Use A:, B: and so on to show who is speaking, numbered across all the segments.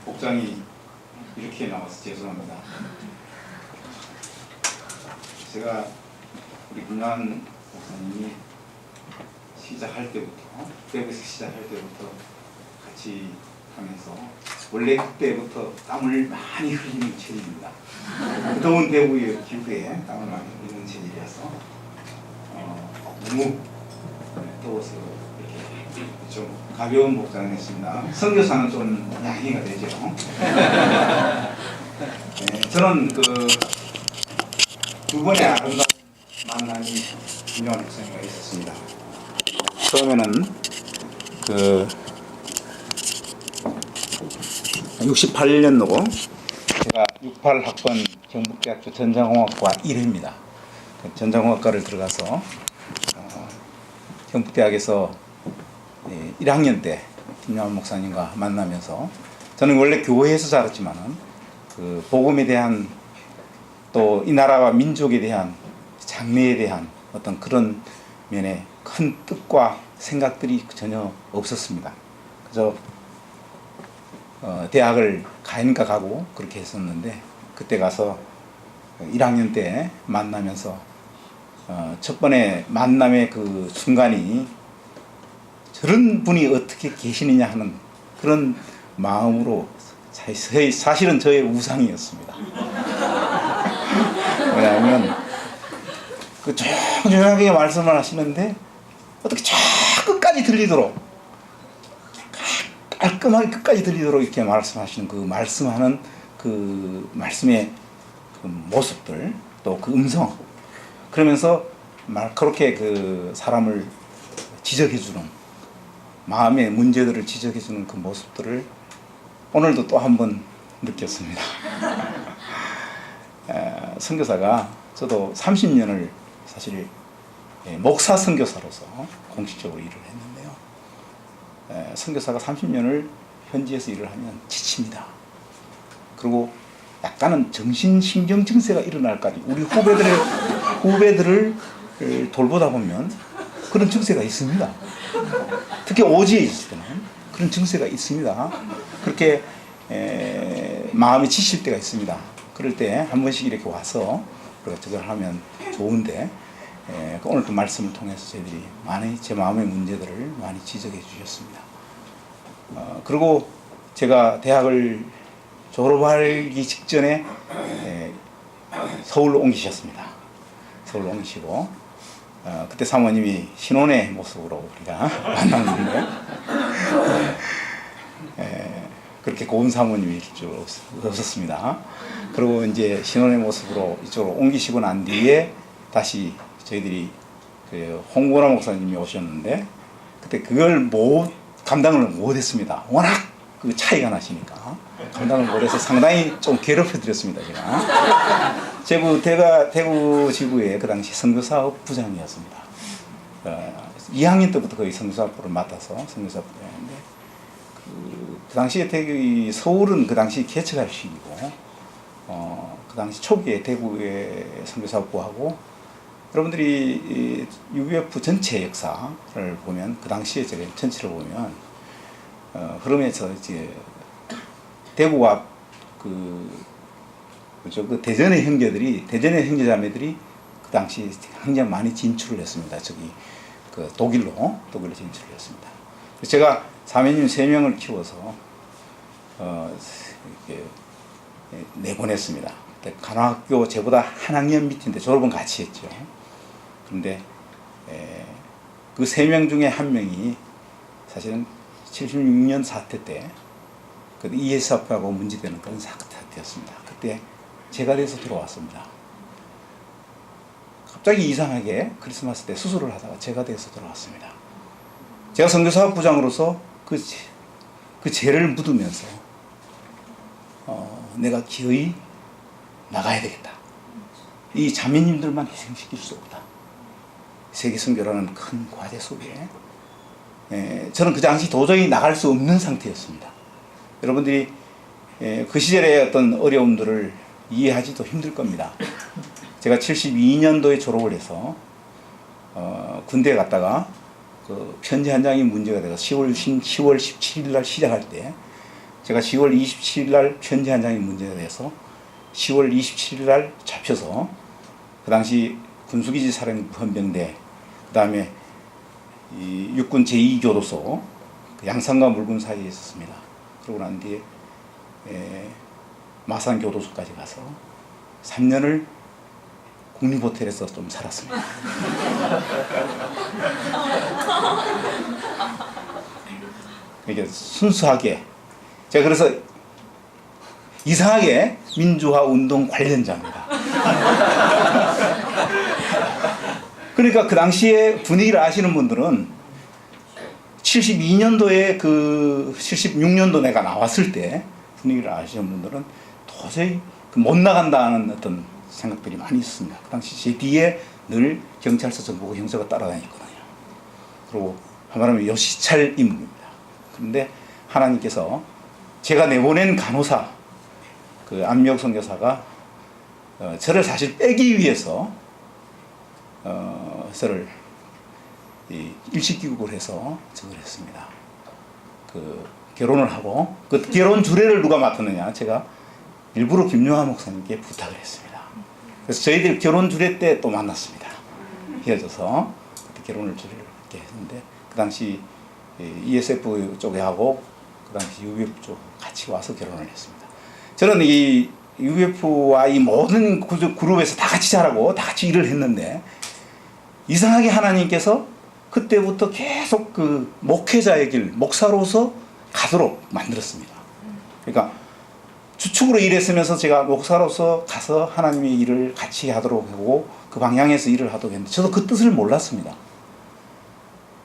A: 복장이 이렇게 나와서 죄송합니다. 제가 우리 김남환 목사님이 시작할 때부터, 대구에서 시작할 때부터 같이 하면서 원래 그때부터 땀을 많이 흘리는 체질입니다. 더운 대구의 기후에 땀을 많이 흘리는 체질이라서 너무 더워서 이렇게 좀 가벼운 복장을 했습니다. 선교사는 좀 양해가 되죠. 네, 저는 그 두 번의 아름다운 만남이 김영환 목사님과 있었습니다. 처음에는 그 68년도고 제가 68학번 경북대학교 전자공학과 1회입니다. 전자공학과를 들어가서 경북대학에서 1학년 때 김영환 목사님과 만나면서 저는 원래 교회에서 자랐지만은 그 복음에 대한 또 이 나라와 민족에 대한 장래에 대한 어떤 그런 면에 큰 뜻과 생각들이 전혀 없었습니다. 그래서 대학을 가니까 가고 그렇게 했었는데 그때 가서 1학년 때 만나면서 첫 번에 만남의 그 순간이 저런 분이 어떻게 계시느냐 하는 그런 마음으로 사실은 저의 우상이었습니다. 왜냐하면 그 조용하게 말씀을 하시는데 어떻게 쫙 끝까지 들리도록 깔끔하게 끝까지 들리도록 이렇게 말씀하시는 그 말씀하는 그 말씀의 그 모습들 또 그 음성 그러면서 그렇게 그 사람을 지적해주는 마음의 문제들을 지적해주는 그 모습들을 오늘도 또 한 번 느꼈습니다. 선교사가 저도 30년을 사실 목사 선교사로서 공식적으로 일을 했는데요. 선교사가 30년을 현지에서 일을 하면 지칩니다. 그리고 약간은 정신신경 증세가 일어날까지 우리 후배들을 돌보다 보면 그런 증세가 있습니다. 특히 오지에 있을 때는 그런 증세가 있습니다. 그렇게 마음이 지칠 때가 있습니다. 그럴 때 한 번씩 이렇게 와서 우리가 저걸 하면 좋은데 오늘 또 말씀을 통해서 저희들이 많이 제 마음의 문제들을 많이 지적해 주셨습니다. 그리고 제가 대학을 졸업하기 직전에 서울로 옮기셨습니다. 서울로 옮기시고 그때 사모님이 신혼의 모습으로 우리가 만났는데 그렇게 고운 사모님이 줄 없었습니다. 그리고 이제 신혼의 모습으로 이쪽으로 옮기시고 난 뒤에 다시 저희들이 그 홍보라 목사님이 오셨는데 그때 그걸 감당을 못했습니다. 워낙 그 차이가 나시니까 감당을 못해서 상당히 좀 괴롭혀 드렸습니다. 제가 대구 지구의 그 당시 선교사업 부장이었습니다. 2학년 때부터 거의 선교사업부를 맡아서 선교사업부를 했는데 그 당시에 서울은 그 당시 개척할 시기고 그 당시 초기에 대구의 선교사업부하고 여러분들이 UBF 전체 역사를 보면 그 당시에 제가 전체를 보면 그러면서 이제 대구와 그 대전의 대전의 형제자매들이 그 당시 굉장히 많이 진출을 했습니다. 그 독일로 진출을 했습니다. 제가 사모님 3명을 키워서 이렇게 내보냈습니다. 간호학교 저보다 한 학년 밑인데 졸업은 같이 했죠. 그런데 그 3명 중에 한 명이 사실은 76년 사태 때 ESF하고 문제되는 그런 사태였습니다. 그때 제가 돼서 들어왔습니다. 갑자기 이상하게 크리스마스 때 수술을 하다가 제가 돼서 들어왔습니다. 제가 선교사업부장으로서 그 죄를 묻으면서 내가 기어이 나가야 되겠다. 이 자매님들만 희생시킬 수 없다. 세계선교라는 큰 과제 속에 저는 그 당시 도저히 나갈 수 없는 상태였습니다. 여러분들이 그 시절의 어떤 어려움들을 이해하지도 힘들 겁니다. 제가 72년도에 졸업을 해서 군대에 갔다가 그 편지 한 장이 문제가 돼서 10월 17일 날 시작할 때 제가 10월 27일 날 편지 한 장이 문제가 돼서 10월 27일 날 잡혀서 그 당시 군수기지 사령부 헌병대, 그 다음에 이 육군 제2교도소 양산과 물군 사이에 있었습니다. 그러고 난 뒤에 마산 교도소까지 가서 3년을 국립호텔에서 좀 살았습니다. 이게 순수하게 제가 그래서 이상하게 민주화 운동 관련자입니다. 그러니까 그 당시에 분위기를 아시는 분들은 72년도에 그 76년도 내가 나왔을 때 분위기를 아시는 분들은 도저히 못 나간다는 어떤 생각들이 많이 있습니다. 그 당시 제 뒤에 늘 경찰서 정보고 형사가 따라다녔거든요. 그리고 한마디로 요시찰 임무입니다. 그런데 하나님께서 제가 내보낸 간호사, 그 안미옥 선교사가 저를 사실 빼기 위해서 저를 일시기국을 해서 저걸 했습니다. 그 결혼을 하고 그 결혼 주례를 누가 맡았느냐, 제가 일부러 김용하 목사님께 부탁을 했습니다. 그래서 저희들 결혼 주례 때 또 만났습니다. 헤어져서 그때 결혼을 주례를 이렇게 했는데 그 당시 ESF 쪽에 하고 그 당시 UBF 쪽 같이 와서 결혼을 했습니다. 저는 이 UBF와 이 모든 그룹에서 다 같이 자라고 다 같이 일을 했는데 이상하게 하나님께서 그때부터 계속 그 목회자의 길, 목사로서 가도록 만들었습니다. 그러니까 주축으로 일했으면서 제가 목사로서 가서 하나님의 일을 같이 하도록 하고 그 방향에서 일을 하도록 했는데 저도 그 뜻을 몰랐습니다.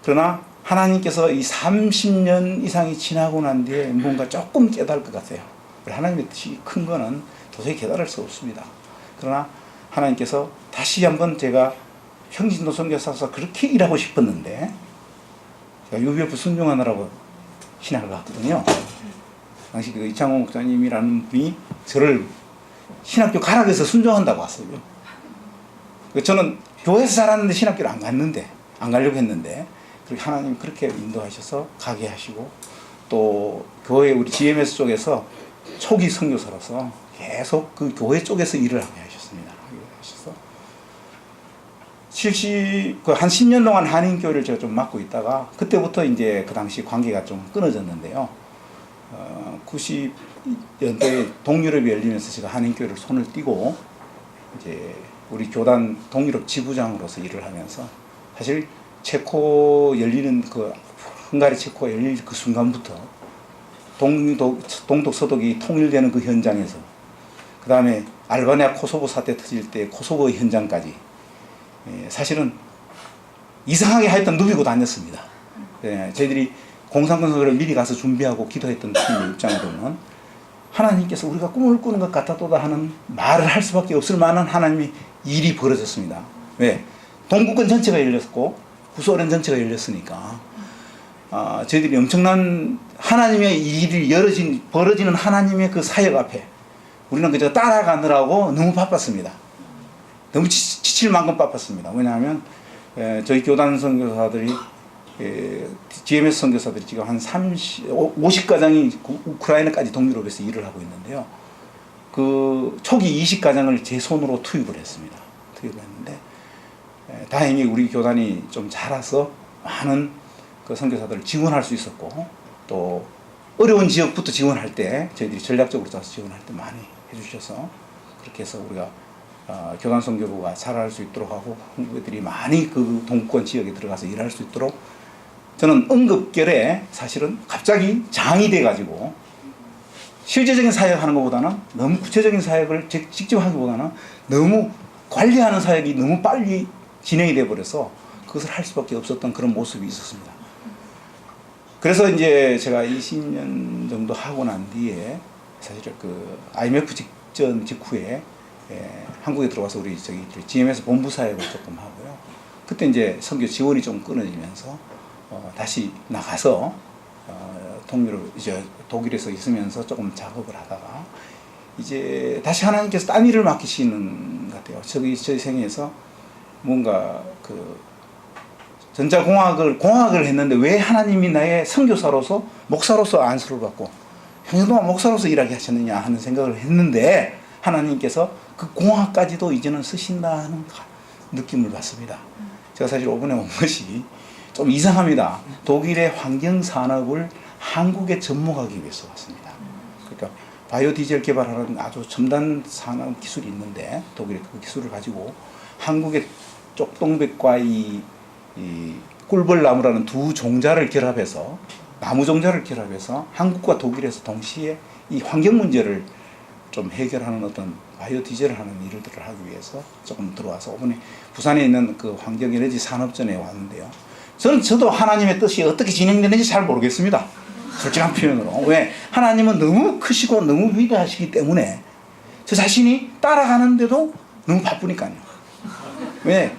A: 그러나 하나님께서 이 30년 이상이 지나고 난 뒤에 뭔가 조금 깨달을 것 같아요. 하나님의 뜻이 큰 거는 도저히 깨달을 수 없습니다. 그러나 하나님께서 다시 한번 제가 형진도 선교사로서 그렇게 일하고 싶었는데 제가 UBF 순종하느라고 신학을 갔거든요. 당시 그 이창호 목사님이라는 분이 저를 신학교 가라 그래서 순종한다고 왔어요. 저는 교회에서 자랐는데 신학교를 안 가려고 했는데 그렇게 하나님 그렇게 인도하셔서 가게 하시고 또 교회 우리 GMS 쪽에서 초기 선교사로서 계속 그 교회 쪽에서 일을 하게 하셨습니다. 한 10년 동안 한인교회를 제가 좀 맡고 있다가 그때부터 이제 그 당시 관계가 좀 끊어졌는데요. 90년대에 동유럽이 열리면서 제가 한인교회를 손을 띄고 이제 우리 교단 동유럽 지부장으로서 일을 하면서 사실 체코 열리는 그 헝가리 체코 열릴 그 순간부터 동독 서독이 통일되는 그 현장에서 그 다음에 알바니아 코소보 사태 터질 때 코소보의 현장까지 사실은 이상하게 하여튼 누비고 다녔습니다. 저희들이 공산군사를 미리 가서 준비하고 기도했던 팀의 입장으로는 하나님께서 우리가 꿈을 꾸는 것 같아도다 하는 말을 할 수밖에 없을 만한 하나님의 일이 벌어졌습니다. 왜? 동구권 전체가 열렸고 구소련 전체가 열렸으니까 저희들이 엄청난 하나님의 일이 벌어지는 하나님의 그 사역 앞에 우리는 그저 따라가느라고 너무 바빴습니다. 너무 지칠 만큼 바빴습니다. 왜냐하면 저희 교단 선교사들이 GMS 선교사들이 지금 한 50가정이 우크라이나까지 동유럽에서 일을 하고 있는데요. 그 초기 20가정을 제 손으로 투입을 했습니다. 투입을 했는데 다행히 우리 교단이 좀 자라서 많은 그 선교사들을 지원할 수 있었고 또 어려운 지역부터 지원할 때 저희들이 전략적으로 짜서 지원할 때 많이 해주셔서 그렇게 해서 우리가 교단 선교부가 자랄 수 있도록 하고 홍보들이 많이 그 동구권 지역에 들어가서 일할 수 있도록 저는 응급결에 사실은 갑자기 장이 돼가지고 실제적인 사역하는 것보다는 너무 구체적인 사역을 직접 하기보다는 너무 관리하는 사역이 너무 빨리 진행이 돼버려서 그것을 할 수밖에 없었던 그런 모습이 있었습니다. 그래서 이제 제가 20년 정도 하고 난 뒤에 사실 그 IMF 직후에 한국에 들어와서 우리 GMS 본부 사역을 조금 하고요. 그때 이제 선교 지원이 좀 끊어지면서 다시 나가서 동유럽 이제 독일에서 있으면서 조금 작업을 하다가 이제 다시 하나님께서 딴 일을 맡기시는 것 같아요. 저희 생에서 뭔가 그 공학을 했는데 왜 하나님이 나의 선교사로서 목사로서 안수를 받고 평생 동안 목사로서 일하게 하셨느냐 하는 생각을 했는데 하나님께서 그 공학까지도 이제는 쓰신다는 느낌을 받습니다. 제가 사실 이번에 온 것이 좀 이상합니다. 독일의 환경산업을 한국에 접목하기 위해서 왔습니다. 그러니까 바이오 디젤 개발하는 아주 첨단 산업 기술이 있는데 독일의 그 기술을 가지고 한국의 쪽동백과 이 꿀벌나무라는 두 종자를 결합해서 나무 종자를 결합해서 한국과 독일에서 동시에 이 환경 문제를 좀 해결하는 어떤 바이오 디젤을 하는 일들을 하기 위해서 조금 들어와서 이번에 부산에 있는 그 환경에너지 산업전에 왔는데요. 저도 하나님의 뜻이 어떻게 진행되는지 잘 모르겠습니다. 솔직한 표현으로. 왜? 하나님은 너무 크시고 너무 위대하시기 때문에 저 자신이 따라가는데도 너무 바쁘니까요. 왜?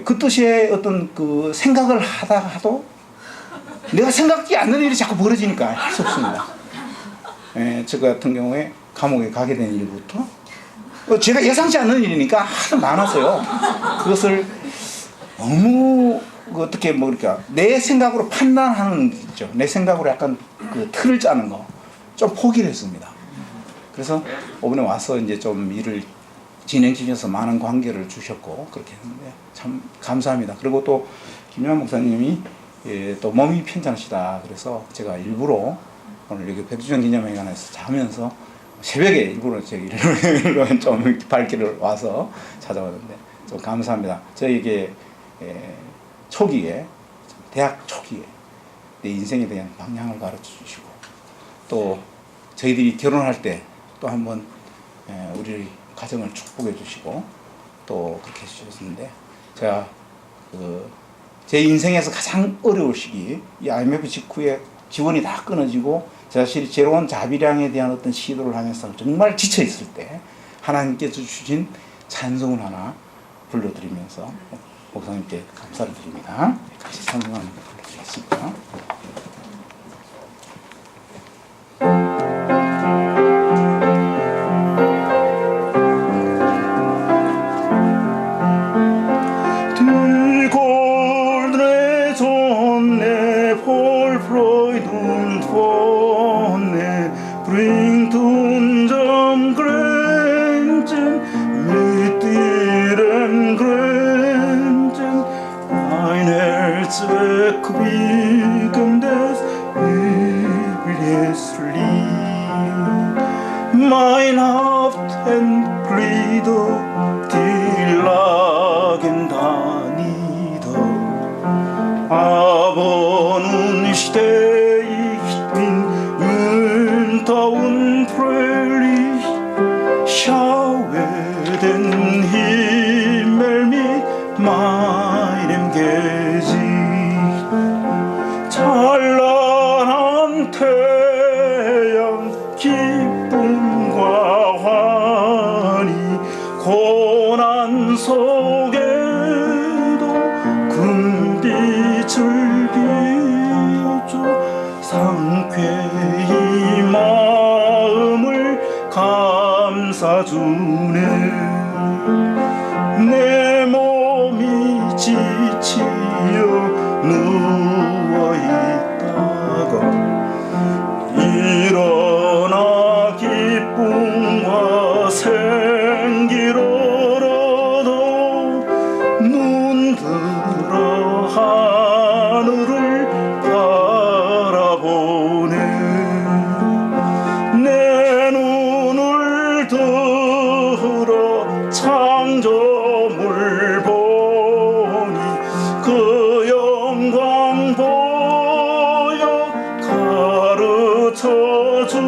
A: 그 뜻의 어떤 그 생각을 하다가도 내가 생각지 않는 일이 자꾸 벌어지니까 할 수 없습니다. 저 같은 경우에 감옥에 가게 된 일부터 제가 예상치 않는 일이니까 하도 많았어요. 그것을 너무 어떻게 뭐 그러니까 내 생각으로 판단하는 게 있죠. 내 생각으로 약간 그 틀을 짜는 거 좀 포기를 했습니다. 그래서 이번에 와서 이제 좀 일을 진행 중에서 많은 관계를 주셨고 그렇게 했는데 참 감사합니다. 그리고 또 김요한 목사님이 또 몸이 편찮으시다 그래서 제가 일부러 오늘 여기 백주년 기념회관에서 자면서 새벽에 일부러 저기를 좀 발길을 와서 찾아왔는데 좀 감사합니다. 저에게 초기에 대학 초기에 내 인생에 대한 방향을 가르쳐 주시고 또 저희들이 결혼할 때 또 한번 우리 가정을 축복해 주시고 또 그렇게 해주셨는데 제가 제 인생에서 가장 어려울 시기 이 IMF 직후에 지원이 다 끊어지고 사실 새로운 자비량에 대한 어떤 시도를 하면서 정말 지쳐 있을 때 하나님께서 주신 찬송을 하나 불러드리면서 목사님께 감사를 드립니다. 같이 찬송하는 걸 불러드리겠습니다.
B: Mein Haupt entglieder die lagen da nieder, aber nun steh ich bin munter und fröhlich, schaue den Himmel mit meinem Gesicht, 찬란한 태양 기쁨과 환희 고난 속에도 금빛을 비춰 상쾌히 마음을 감싸주네. 내 몸이 지치어 누워있다가 일어나 기쁨과 생기를 얻어 눈들어 하늘을 바라보네. 내 눈을 들어 창조물 보니 그 영광 보여 가르쳐 주